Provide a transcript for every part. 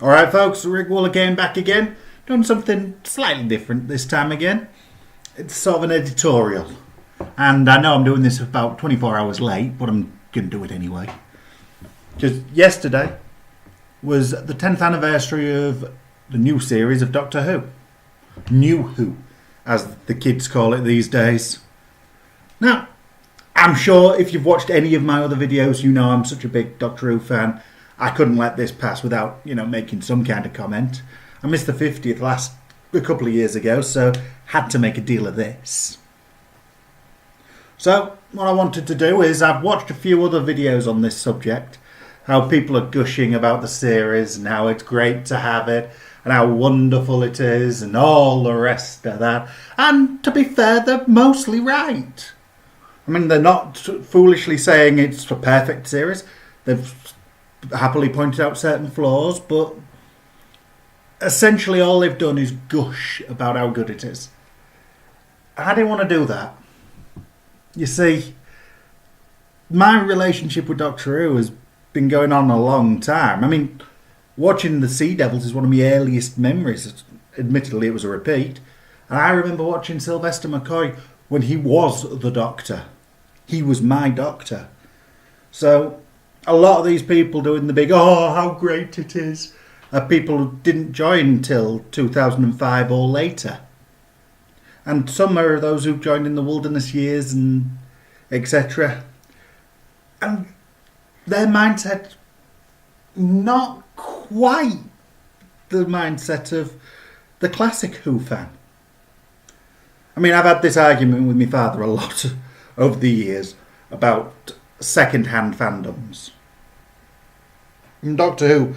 Alright folks, Rick Wool again, back again. Done something slightly different this time again. It's sort of an editorial. And I know I'm doing this about 24 hours late, but I'm going to do it anyway. Because yesterday was the 10th anniversary of the new series of Doctor Who. New Who, as the kids call it these days. Now, I'm sure if you've watched any of my other videos, you know I'm such a big Doctor Who fan. I couldn't let this pass without, making some kind of comment. I missed the 50th a couple of years ago, so had to make a deal of this. So, what I wanted to do is, I've watched a few other videos on this subject, how people are gushing about the series and how it's great to have it and how wonderful it is and all the rest of that. And to be fair, they're mostly right. I mean, they're not foolishly saying it's a perfect series. They've happily pointed out certain flaws, but essentially all they've done is gush about how good it is. I didn't want to do that. You see, my relationship with Doctor Who has been going on a long time. I mean, watching the Sea Devils is one of my earliest memories. Admittedly, it was a repeat. And I remember watching Sylvester McCoy when he was the Doctor. He was my Doctor. So, a lot of these people doing the big, oh, how great it is, are people who didn't join until 2005 or later. And some are those who joined in the wilderness years and etc. And their mindset, not quite the mindset of the classic Who fan. I mean, I've had this argument with my father a lot over the years about second-hand fandoms. And Doctor Who,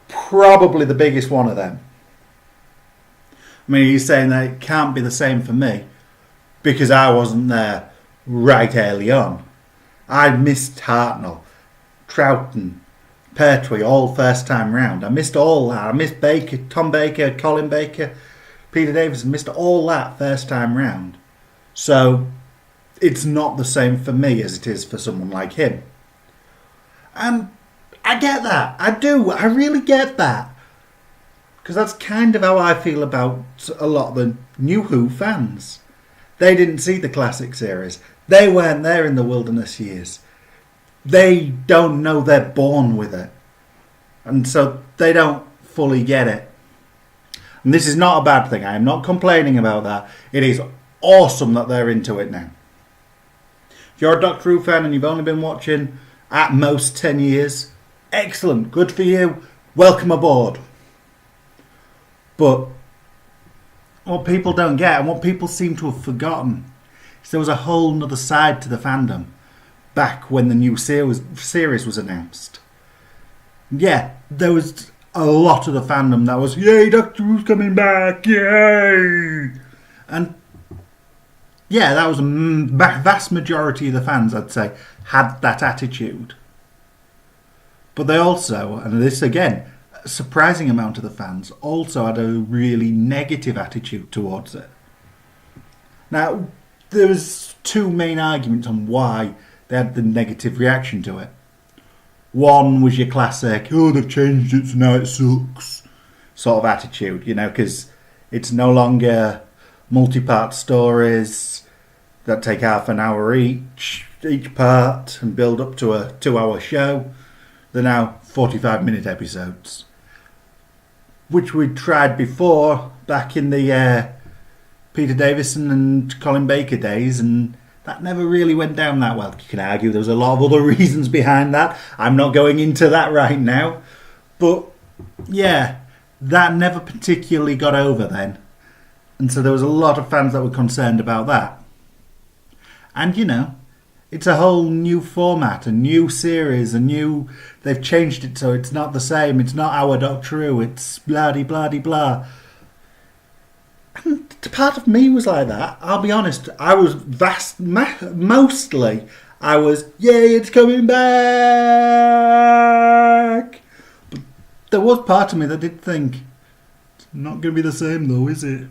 probably the biggest one of them. I mean, he's saying that it can't be the same for me because I wasn't there right early on. I missed Hartnell, Troughton, Pertwee all first time round. I missed all that. I missed Baker, Tom Baker, Colin Baker, Peter Davison. Missed all that first time round. So it's not the same for me as it is for someone like him. And I get that. I do. I really get that. Because that's kind of how I feel about a lot of the new Who fans. They didn't see the classic series. They weren't there in the wilderness years. They don't know they're born with it. And so they don't fully get it. And this is not a bad thing. I am not complaining about that. It is awesome that they're into it now. If you're a Doctor Who fan and you've only been watching at most 10 years, excellent. Good for you. Welcome aboard. But what people don't get and what people seem to have forgotten is there was a whole other side to the fandom back when the new series was announced. Yeah, there was a lot of the fandom that was, yay, Doctor Who's coming back, yay! And yeah, that was a vast majority of the fans, I'd say, had that attitude. But they also, and this again, a surprising amount of the fans also had a really negative attitude towards it. Now, there was two main arguments on why they had the negative reaction to it. One was your classic, oh, they've changed it, so now it sucks, sort of attitude, because it's no longer multi-part stories that take half an hour each part and build up to a 2-hour show. They're now 45-minute episodes, which we tried before back in the Peter Davison and Colin Baker days, and that never really went down that well. You can argue there was a lot of other reasons behind that. I'm not going into that right now. But yeah, that never particularly got over then. And so there was a lot of fans that were concerned about that. And it's a whole new format, a new series, they've changed it so it's not the same, it's not our Doctor Who, it's blah-de-blah-de-blah. And part of me was like that, I'll be honest. I was mostly, yay, it's coming back! But there was part of me that did think, it's not going to be the same though, is it?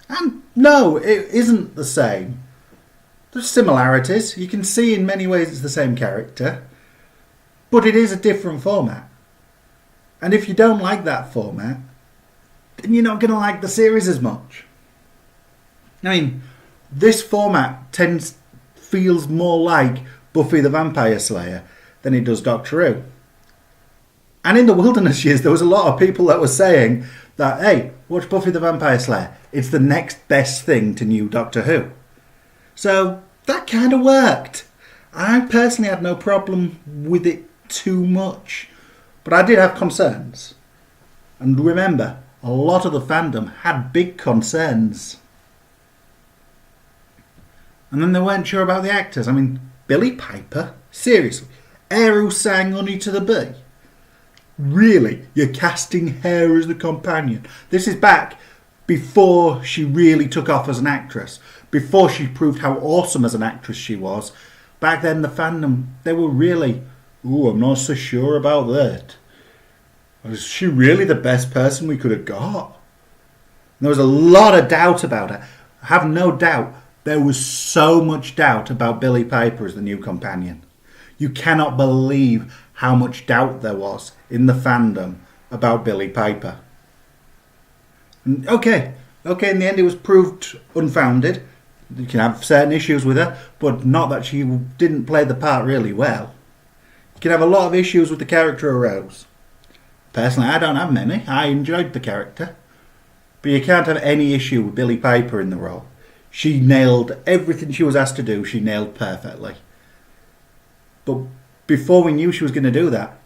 And no, it isn't the same. There's similarities. You can see in many ways it's the same character. But it is a different format. And if you don't like that format, then you're not going to like the series as much. I mean, this format feels more like Buffy the Vampire Slayer than it does Doctor Who. And in the wilderness years, there was a lot of people that were saying that, hey, watch Buffy the Vampire Slayer. It's the next best thing to new Doctor Who. So that kind of worked. I personally had no problem with it too much. But I did have concerns. And remember, a lot of the fandom had big concerns. And then they weren't sure about the actors. I mean, Billie Piper? Seriously? Air who sang Honey to the Bee? Really? You're casting her as the companion? This is back before she really took off as an actress. Before she proved how awesome as an actress she was. Back then the fandom, they were really, ooh, I'm not so sure about that. Was she really the best person we could have got? And there was a lot of doubt about her. I have no doubt there was so much doubt about Billie Piper as the new companion. You cannot believe how much doubt there was in the fandom about Billie Piper. And okay, in the end it was proved unfounded. You can have certain issues with her, but not that she didn't play the part really well. You can have a lot of issues with the character of Rose. Personally, I don't have many. I enjoyed the character. But you can't have any issue with Billie Piper in the role. She nailed everything she was asked to do. She nailed perfectly. But before we knew she was going to do that,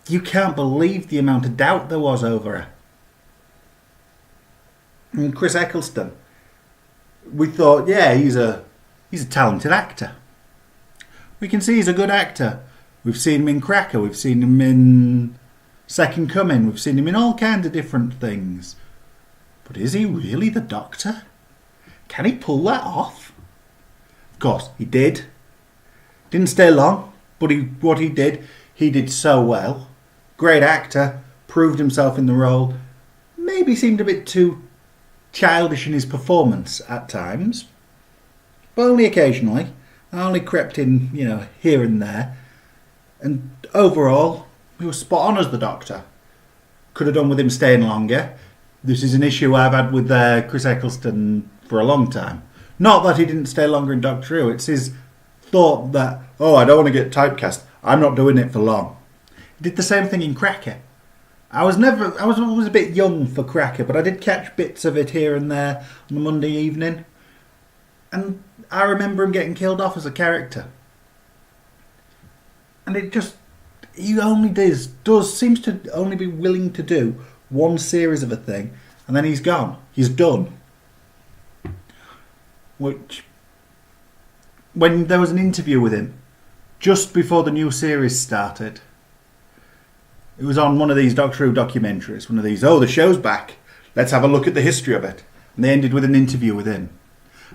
you can't believe the amount of doubt there was over her. And Chris Eccleston, we thought, yeah, he's a talented actor. We can see he's a good actor. We've seen him in Cracker. We've seen him in Second Coming. We've seen him in all kinds of different things. But is he really the Doctor? Can he pull that off? Of course, he did. Didn't stay long, but what he did so well. Great actor, proved himself in the role. Maybe seemed a bit too childish in his performance at times. But only occasionally. Only crept in, here and there. And overall, he was spot on as the Doctor. Could have done with him staying longer. This is an issue I've had with Chris Eccleston for a long time. Not that he didn't stay longer in Doctor Who. It's his thought that, I don't want to get typecast. I'm not doing it for long. He did the same thing in Cracker. I was always a bit young for Cracker, but I did catch bits of it here and there on a Monday evening. And I remember him getting killed off as a character. And he only seems to only be willing to do one series of a thing, and then he's gone. He's done. Which, when there was an interview with him, just before the new series started, it was on one of these Doctor Who documentaries, one of these, the show's back, let's have a look at the history of it. And they ended with an interview with him.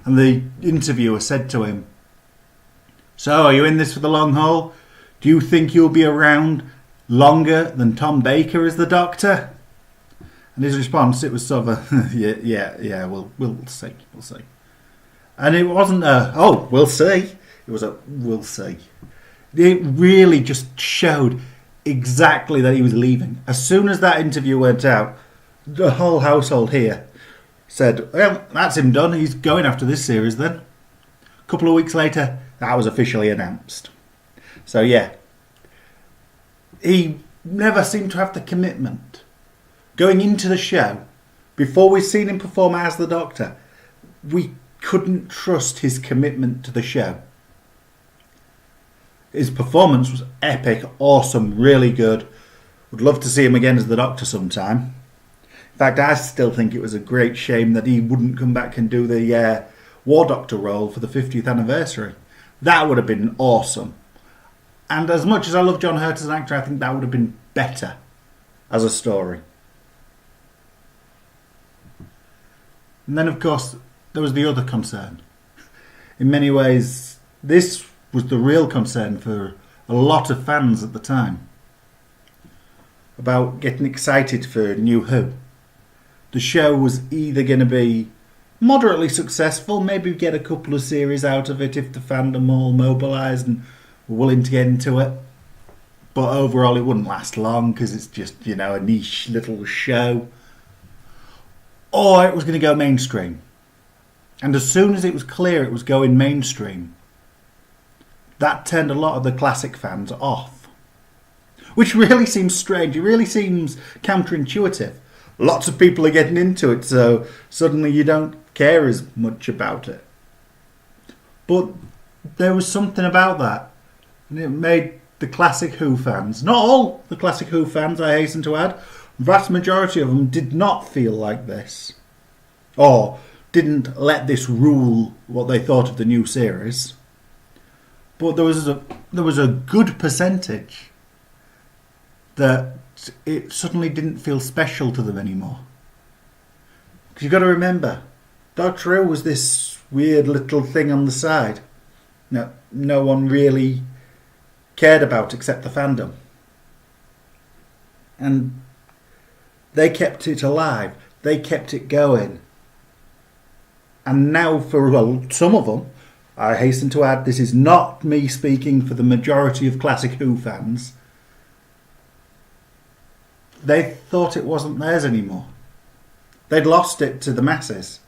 And the interviewer said to him, so, are you in this for the long haul? Do you think you'll be around longer than Tom Baker as the Doctor? And his response, it was sort of a, yeah, we'll see. And it wasn't we'll see. It was a, we'll see. It really just showed exactly that he was leaving. As soon as that interview went out, the whole household here said, well, that's him done. He's going after this series then. A couple of weeks later, that was officially announced. So yeah, he never seemed to have the commitment. Going into the show, before we'd seen him perform as the Doctor, we couldn't trust his commitment to the show. His performance was epic, awesome, really good. Would love to see him again as the Doctor sometime. In fact, I still think it was a great shame that he wouldn't come back and do the War Doctor role for the 50th anniversary. That would have been awesome. And as much as I love John Hurt as an actor, I think that would have been better as a story. And then, of course, there was the other concern. In many ways, this was the real concern for a lot of fans at the time. About getting excited for New Who. The show was either going to be moderately successful, maybe get a couple of series out of it if the fandom all mobilised and were willing to get into it. but overall it wouldn't last long because it's just, you know, a niche little show. Or it was going to go mainstream. And as soon as it was clear it was going mainstream, that turned a lot of the classic fans off. Which really seems strange. It really seems counterintuitive. Lots of people are getting into it, so suddenly you don't care as much about it. But there was something about that. And it made the classic Who fans, not all the classic Who fans, I hasten to add, vast majority of them did not feel like this. Or didn't let this rule what they thought of the new series. But there was a good percentage that it suddenly didn't feel special to them anymore. Because you've got to remember, Doctor Who was this weird little thing on the side. No one really cared about except the fandom. And they kept it alive. They kept it going. And now for, well, some of them, I hasten to add, this is not me speaking for the majority of classic Who fans, they thought it wasn't theirs anymore. They'd lost it to the masses.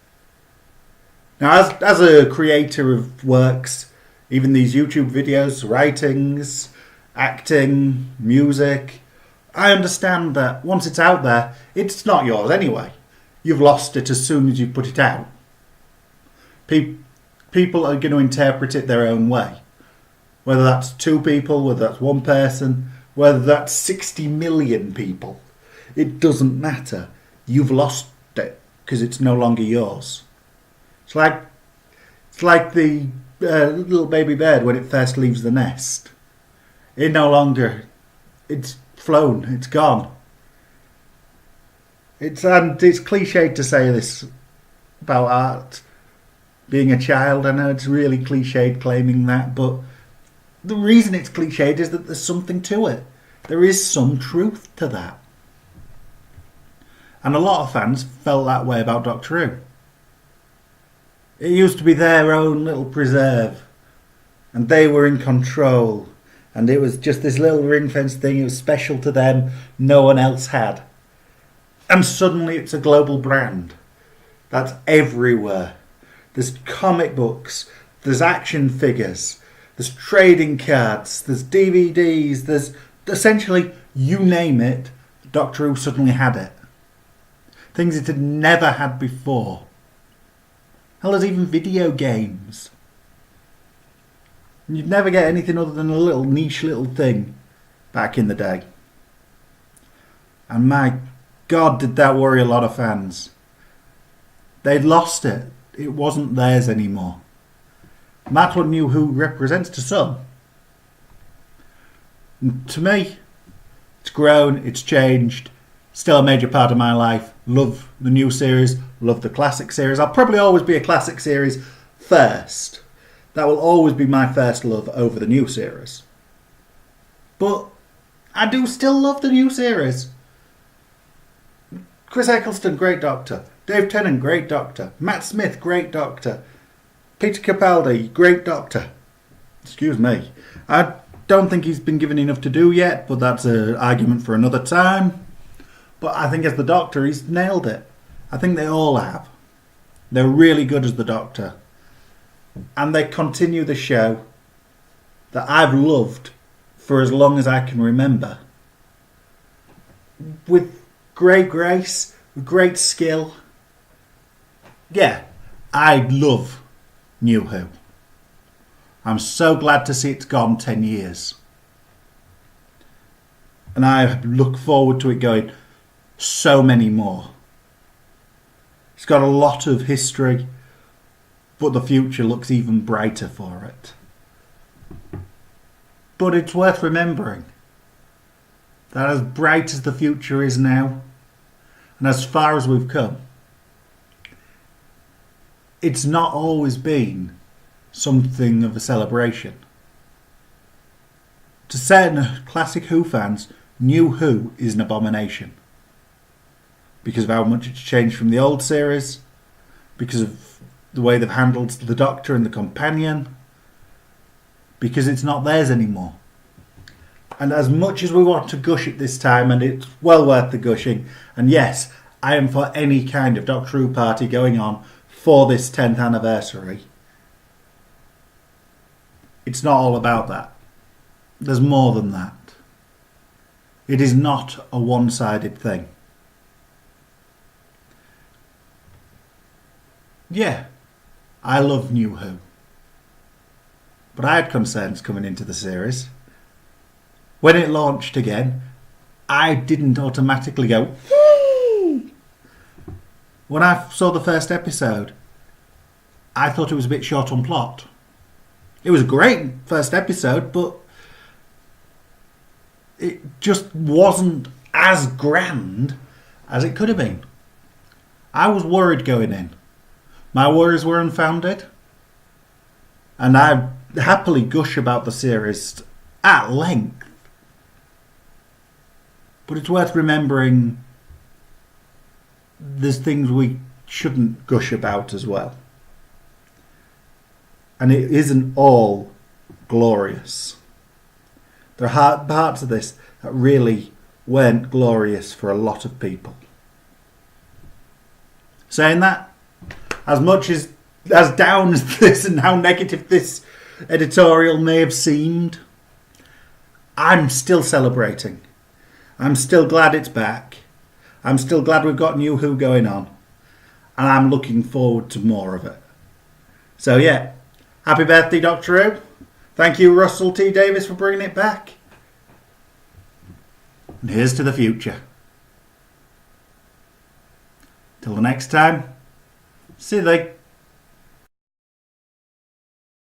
Now, as a creator of works, even these YouTube videos, writings, acting, music, I understand that once it's out there, it's not yours anyway. You've lost it as soon as you put it out. People are going to interpret it their own way. Whether that's 2 people, whether that's 1 person, whether that's 60 million people. It doesn't matter. You've lost it because it's no longer yours. It's like the little baby bird when it first leaves the nest. It no longer, it's flown, it's gone. It's cliched to say this about art being a child. I know it's really cliched claiming that, but the reason it's cliched is that there's something to it. There is some truth to that. And a lot of fans felt that way about Doctor Who. It used to be their own little preserve, and they were in control, and it was just this little ring fence thing. It was special to them, no one else had. And suddenly it's a global brand that's everywhere. There's comic books, there's action figures, there's trading cards, there's DVDs, there's essentially, you name it, Doctor Who suddenly had it. Things it had never had before. Hell, there's even video games. You'd never get anything other than a little niche little thing back in the day. And my God, did that worry a lot of fans. They'd lost it. It wasn't theirs anymore. And that's what New Who represents to some. And to me, it's grown, it's changed. Still a major part of my life. Love the new series, love the classic series. I'll probably always be a classic series first. That will always be my first love over the new series. But I do still love the new series. Chris Eccleston, great Doctor. Dave Tennant, great Doctor. Matt Smith, great Doctor. Peter Capaldi, great Doctor. Excuse me. I don't think he's been given enough to do yet, but that's an argument for another time. But I think as the Doctor, he's nailed it. I think they all have. They're really good as the Doctor. And they continue the show that I've loved for as long as I can remember. With great grace, with great skill. Yeah, I love New Who. I'm so glad to see it's gone 10 years. And I look forward to it going so many more. It's got a lot of history, but the future looks even brighter for it. But it's worth remembering that as bright as the future is now, and as far as we've come, it's not always been something of a celebration. To certain classic Who fans, New Who is an abomination. Because of how much it's changed from the old series, because of the way they've handled the Doctor and the Companion, because it's not theirs anymore. And as much as we want to gush it this time, and it's well worth the gushing, and yes, I am for any kind of Doctor Who party going on for this 10th anniversary, it's not all about that. There's more than that. It is not a one-sided thing. Yeah, I love New Who. But I had concerns coming into the series. When it launched again, I didn't automatically go, woo! When I saw the first episode, I thought it was a bit short on plot. It was a great first episode, but it just wasn't as grand as it could have been. I was worried going in. My worries were unfounded. And I happily gush about the series at length. But it's worth remembering there's things we shouldn't gush about as well. And it isn't all glorious. There are parts of this that really weren't glorious for a lot of people. Saying that, as much as down as this and how negative this editorial may have seemed, I'm still celebrating. I'm still glad it's back. I'm still glad we've got New Who going on. And I'm looking forward to more of it. So yeah, happy birthday, Doctor Who. Thank you, Russell T Davies, for bringing it back. And here's to the future. Till the next time, see you then.